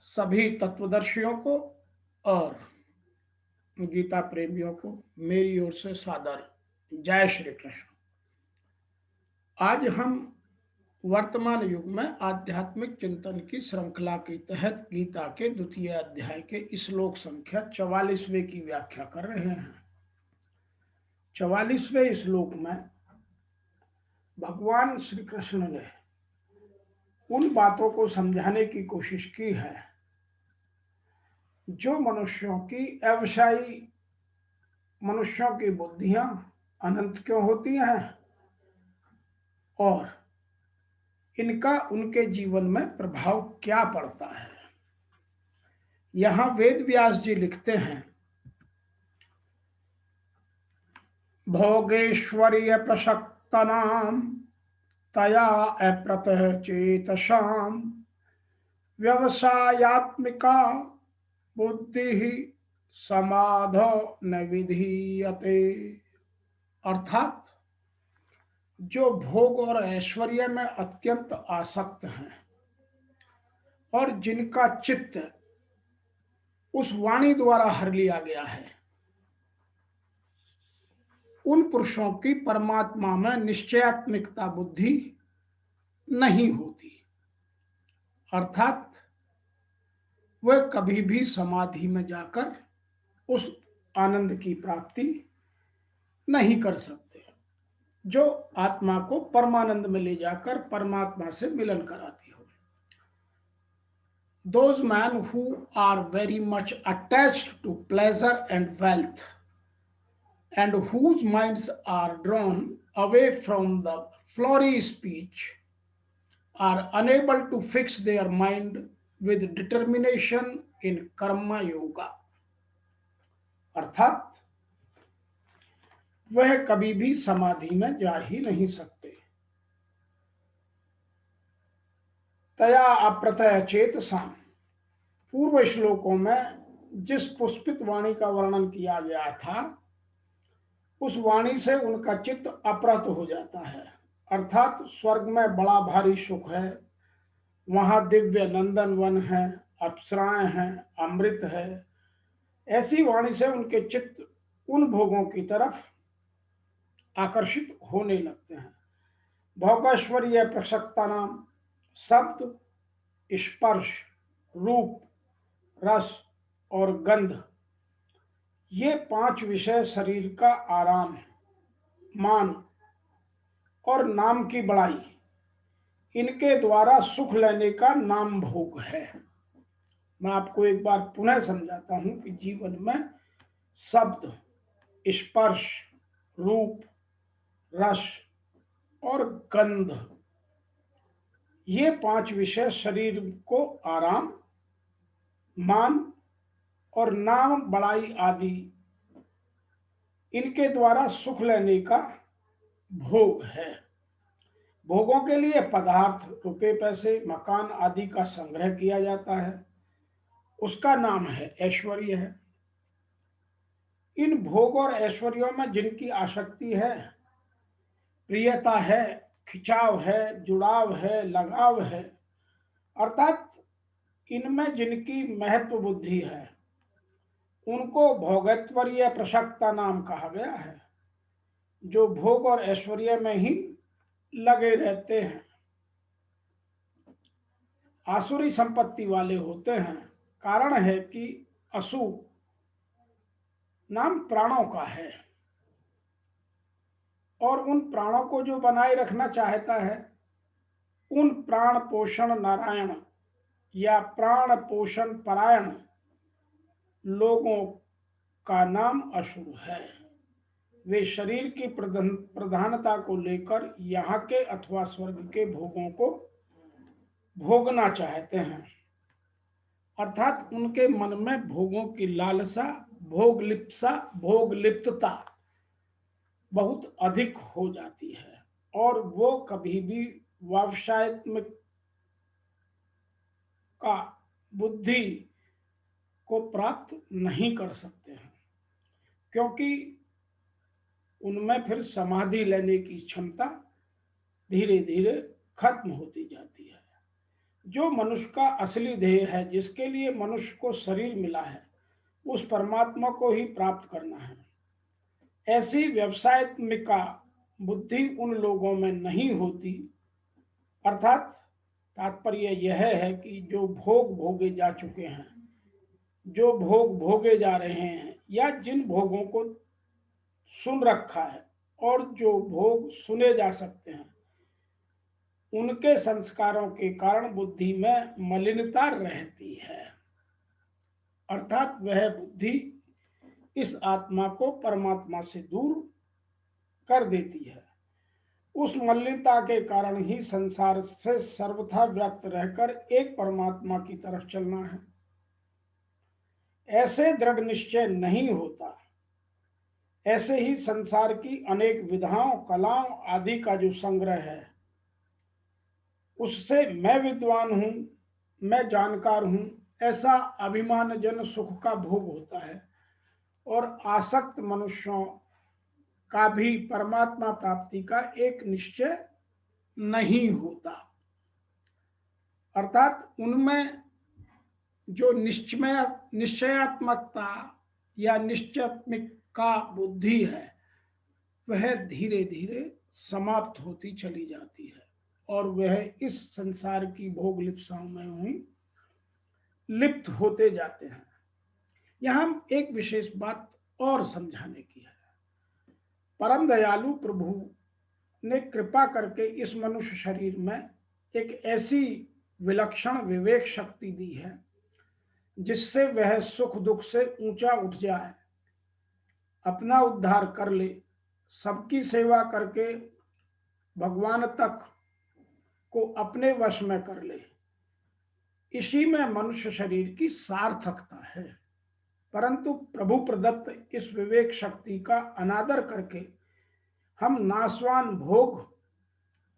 सभी तत्वदर्शियों को और गीता प्रेमियों को मेरी ओर से सादर जय श्री कृष्ण। आज हम वर्तमान युग में आध्यात्मिक चिंतन की श्रृंखला के तहत गीता के द्वितीय अध्याय के श्लोक संख्या 44वें की व्याख्या कर रहे हैं। 44वें श्लोक में भगवान श्री कृष्ण ने उन बातों को समझाने की कोशिश की है जो मनुष्यों की बुद्धियां अनंत क्यों होती हैं और इनका उनके जीवन में प्रभाव क्या पड़ता है। यहां वेद व्यास जी लिखते हैं, भोगेश्वर्य प्रसक्तनाम तया अप्रतः चेतसाम व्यवसायात्मिका बुद्धि समाधो न विधीयते। अर्थात जो भोग और ऐश्वर्य में अत्यंत आसक्त हैं और जिनका चित्त उस वाणी द्वारा हर लिया गया है, उन पुरुषों की परमात्मा में निश्चयात्मिकता बुद्धि नहीं होती। अर्थात वह कभी भी समाधि में जाकर उस आनंद की प्राप्ति नहीं कर सकते जो आत्मा को परमानंद में ले जाकर परमात्मा से मिलन कराती हो। Those men who are very much attached to pleasure and wealth and whose minds are drawn away from the flowery speech are unable to fix their mind with determination in karma yoga। अर्थात वह कभी भी समाधि में जा ही नहीं सकते। तया अप्रतय चेतसाम, पूर्व श्लोकों में जिस पुष्पित वाणी का वर्णन किया गया था उस वाणी से उनका चित्त अपरत हो जाता है। अर्थात स्वर्ग में बड़ा भारी सुख है, वहां दिव्य नंदन वन है, अप्सराएं हैं, अमृत है। ऐसी वाणी से उनके चित्त उन भोगों की तरफ आकर्षित होने लगते हैं। भोगैश्वर्य प्रसक्ता नाम शब्द, स्पर्श, रूप, रस और गंध, ये 5 विषय शरीर का आराम, मान और नाम की बड़ाई, इनके द्वारा सुख लेने का नाम भोग है। मैं आपको एक बार पुनः समझाता हूं कि जीवन में शब्द, स्पर्श, रूप, रस और गंध, ये 5 विषय शरीर को आराम, मान और नाम बड़ाई आदि, इनके द्वारा सुख लेने का भोग है। भोगों के लिए पदार्थ, रुपए, पैसे, मकान आदि का संग्रह किया जाता है, उसका नाम है ऐश्वर्य है। इन भोग और ऐश्वर्यों में जिनकी आसक्ति है, प्रियता है, खिंचाव है, जुड़ाव है, लगाव है, अर्थात इनमें जिनकी महत्व बुद्धि है, उनको भोगैश्वर्य प्रसक्ता नाम कहा गया है। जो भोग और ऐश्वर्य में ही लगे रहते हैं, आसुरी संपत्ति वाले होते हैं। कारण है कि असु नाम प्राणों का है और उन प्राणों को जो बनाए रखना चाहता है, उन प्राण पोषण नारायण या प्राण पोषण परायण लोगों का नाम असुर है। वे शरीर की प्रधानता को लेकर यहाँ के अथवा स्वर्ग के भोगों को भोगना चाहते हैं। अर्थात उनके मन में भोगों की लालसा, भोग लिप्सा, भोग लिप्तता बहुत अधिक हो जाती है और वो कभी भी व्यवसायत्मक का बुद्धि को प्राप्त नहीं कर सकते हैं, क्योंकि उनमें फिर समाधि लेने की क्षमता धीरे धीरे खत्म होती जाती है। जो मनुष्य का असली ध्येय है, जिसके लिए मनुष्य को शरीर मिला है, उस परमात्मा को ही प्राप्त करना है। ऐसी व्यवसायत्मिका बुद्धि उन लोगों में नहीं होती, अर्थात तात्पर्य यह है कि जो भोग भोगे जा चुके हैं, जो भोग भोगे जा रहे हैं, या जिन भोगों को सुन रखा है और जो भोग सुने जा सकते हैं, उनके संस्कारों के कारण बुद्धि में मलिनता रहती है। अर्थात वह बुद्धि इस आत्मा को परमात्मा से दूर कर देती है। उस मलिनता के कारण ही संसार से सर्वथा व्यक्त रहकर एक परमात्मा की तरफ चलना है। ऐसे दृढ़ निश्चय नहीं होता। ऐसे ही संसार की अनेक विधाओं, कलाओं आदि का जो संग्रह है, उससे मैं विद्वान हूं, मैं जानकार हूं, ऐसा अभिमानजन सुख का भोग होता है। और आसक्त मनुष्यों का भी परमात्मा प्राप्ति का एक निश्चय नहीं होता। अर्थात उनमें जो निश्चयात्मकता या निश्चयात्मिका बुद्धि है, वह धीरे धीरे समाप्त होती चली जाती है और वह इस संसार की भोग लिप्साओं में हुई लिप्त होते जाते हैं। यहां एक विशेष बात और समझाने की है। परम दयालु प्रभु ने कृपा करके इस मनुष्य शरीर में एक ऐसी विलक्षण विवेक शक्ति दी है, जिससे वह सुख दुख से ऊंचा उठ जाए, अपना उद्धार कर ले, सबकी सेवा करके भगवान तक को अपने वश में कर ले। इसी में मनुष्य शरीर की सार्थकता है। परंतु प्रभु प्रदत्त इस विवेक शक्ति का अनादर करके हम नाशवान भोग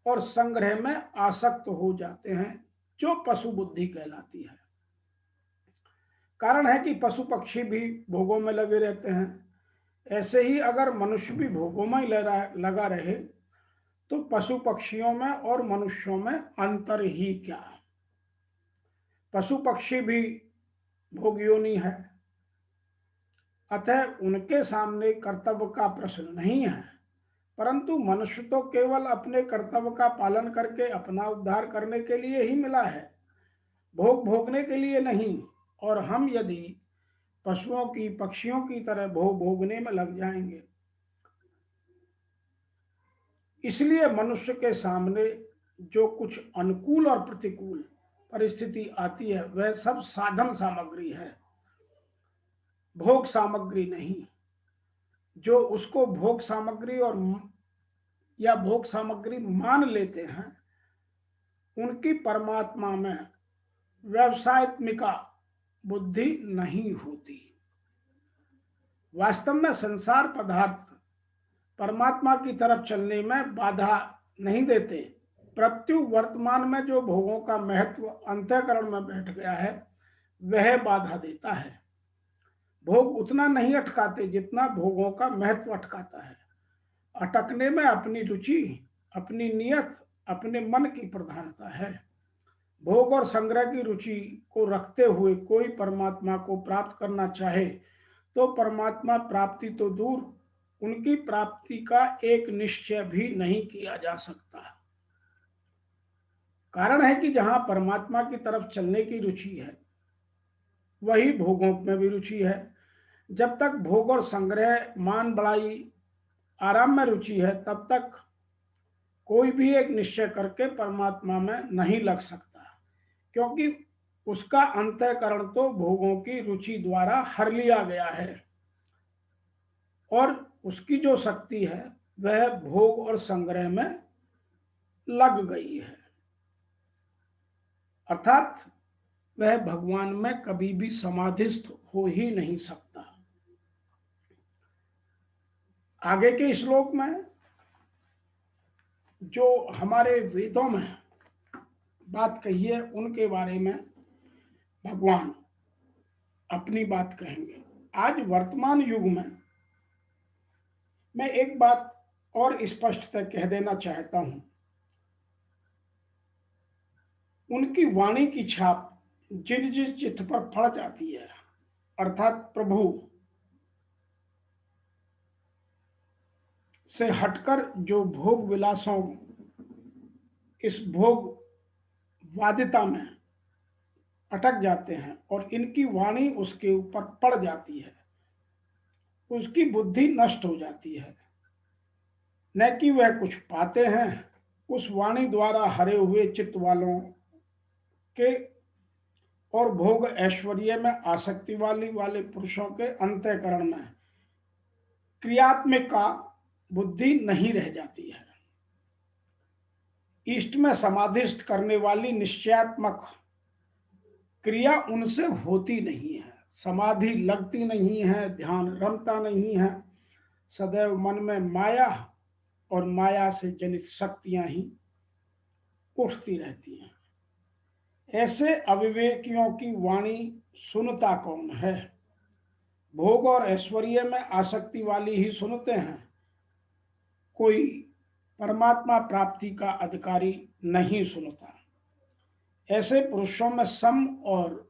और संग्रह में आसक्त हो जाते हैं, जो पशु बुद्धि कहलाती है। कारण है कि पशु पक्षी भी भोगों में लगे रहते हैं। ऐसे ही अगर मनुष्य भी भोगों में लगा रहे, तो पशु पक्षियों में और मनुष्यों में अंतर ही क्या। पशु पक्षी भी भोग योनि है, अतः उनके सामने कर्तव्य का प्रश्न नहीं है। परंतु मनुष्य तो केवल अपने कर्तव्य का पालन करके अपना उद्धार करने के लिए ही मिला है, भोग भोगने के लिए नहीं। और हम यदि पशुओं की, पक्षियों की तरह भोग भोगने में लग जाएंगे, इसलिए मनुष्य के सामने जो कुछ अनुकूल और प्रतिकूल परिस्थिति आती है, वह सब साधन सामग्री है, भोग सामग्री नहीं। जो उसको भोग सामग्री और या भोग सामग्री मान लेते हैं, उनकी परमात्मा में व्यवसायत्मिका बुद्धि नहीं होती। वास्तव में संसार पदार्थ परमात्मा की तरफ चलने में बाधा नहीं देते। प्रत्यु वर्तमान में जो भोगों का महत्व अंतःकरण में बैठ गया है, वह बाधा देता है। भोग उतना नहीं अटकाते जितना भोगों का महत्व अटकाता है। अटकने में अपनी रुचि, अपनी नियत, अपने मन की प्रधानता है। भोग और संग्रह की रुचि को रखते हुए कोई परमात्मा को प्राप्त करना चाहे, तो परमात्मा प्राप्ति तो दूर, उनकी प्राप्ति का एक निश्चय भी नहीं किया जा सकता। कारण है कि जहां परमात्मा की तरफ चलने की रुचि है, वही भोगों में भी रुचि है। जब तक भोग और संग्रह, मान बढ़ाई, आराम में रुचि है, तब तक कोई भी एक निश्चय करके परमात्मा में नहीं लग सकता, क्योंकि उसका अंतःकरण तो भोगों की रुचि द्वारा हर लिया गया है और उसकी जो शक्ति है, वह भोग और संग्रह में लग गई है। अर्थात वह भगवान में कभी भी समाधिस्थ हो ही नहीं सकता। आगे के श्लोक में जो हमारे वेदों में बात कही है, उनके बारे में भगवान अपनी बात कहेंगे। आज वर्तमान युग में मैं एक बात और स्पष्टतः कह देना चाहता हूं। उनकी वाणी की छाप जिन जिन चित्त पर पड़ जाती है, अर्थात प्रभु से हटकर जो भोग विलासों, इस भोग वादिता में अटक जाते हैं और इनकी वाणी उसके ऊपर पड़ जाती है, उसकी बुद्धि नष्ट हो जाती है। न कि वह कुछ पाते हैं, उस वाणी द्वारा हरे हुए चित्त वालों के और भोग ऐश्वर्य में आसक्ति वाले पुरुषों के अंतःकरण में क्रियात्मक का बुद्धि नहीं रह जाती है। इष्ट में समाधिस्थ करने वाली निश्चयात्मक क्रिया उनसे होती नहीं है, समाधि लगती नहीं है, ध्यान रमता नहीं है। सदैव मन में माया और माया से जनित शक्तियां ही उठती रहती हैं। ऐसे अविवेकियों की वाणी सुनता कौन है? भोग और ऐश्वर्य में आसक्ति वाली ही सुनते हैं, कोई परमात्मा प्राप्ति का अधिकारी नहीं सुनता। ऐसे पुरुषों में सम और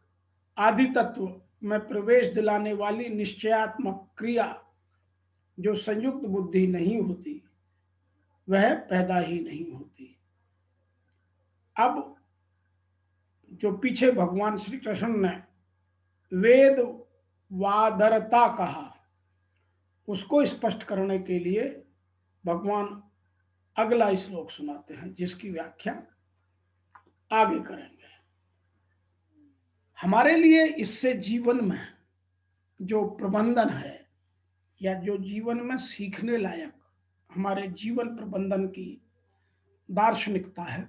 आदि तत्व में प्रवेश दिलाने वाली निश्चयात्मक क्रिया जो संयुक्त बुद्धि नहीं होती, वह पैदा ही नहीं होती। अब जो पीछे भगवान श्री कृष्ण ने वेद वादरता कहा, उसको स्पष्ट करने के लिए भगवान अगला श्लोक सुनाते हैं, जिसकी व्याख्या आगे करेंगे। हमारे लिए इससे जीवन में जो प्रबंधन है या जो जीवन में सीखने लायक हमारे जीवन प्रबंधन की दार्शनिकता है,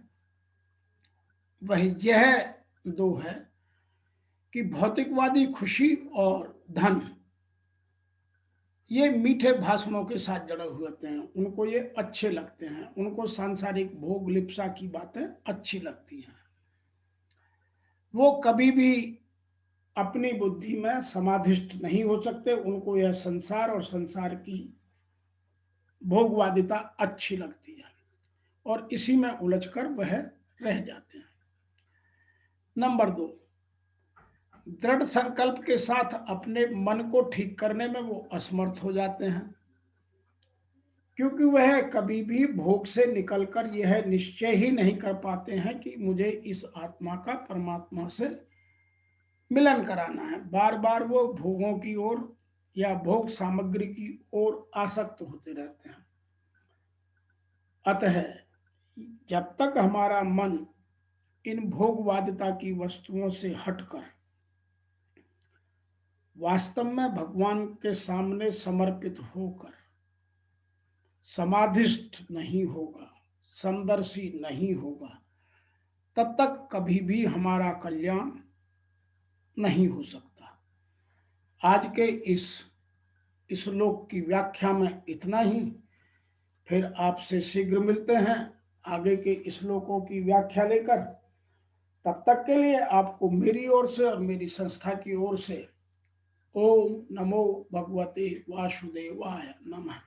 वह यह दो है कि भौतिकवादी खुशी और धन ये मीठे भाषणों के साथ जड़े हुए होते हैं, उनको ये अच्छे लगते हैं, उनको सांसारिक भोग लिप्सा की बातें अच्छी लगती हैं। वो कभी भी अपनी बुद्धि में समाधिष्ठ नहीं हो सकते, उनको यह संसार और संसार की भोगवादिता अच्छी लगती है और इसी में उलझकर वह रह जाते हैं। नंबर 2, दृढ़ संकल्प के साथ अपने मन को ठीक करने में वो असमर्थ हो जाते हैं, क्योंकि वह कभी भी भोग से निकलकर यह निश्चय ही नहीं कर पाते हैं कि मुझे इस आत्मा का परमात्मा से मिलन कराना है। बार बार वो भोगों की ओर या भोग सामग्री की ओर आसक्त होते रहते हैं। अतः जब तक हमारा मन इन भोगवादिता की वस्तुओं से हटकर वास्तव में भगवान के सामने समर्पित होकर समाधिस्थ नहीं होगा, समदर्शी नहीं होगा, तब तक कभी भी हमारा कल्याण नहीं हो सकता। आज के इस श्लोक की व्याख्या में इतना ही। फिर आपसे शीघ्र मिलते हैं आगे के श्लोकों की व्याख्या लेकर। तब तक के लिए आपको मेरी ओर से और मेरी संस्था की ओर से ओम नमो भगवते वासुदेवाय नमः।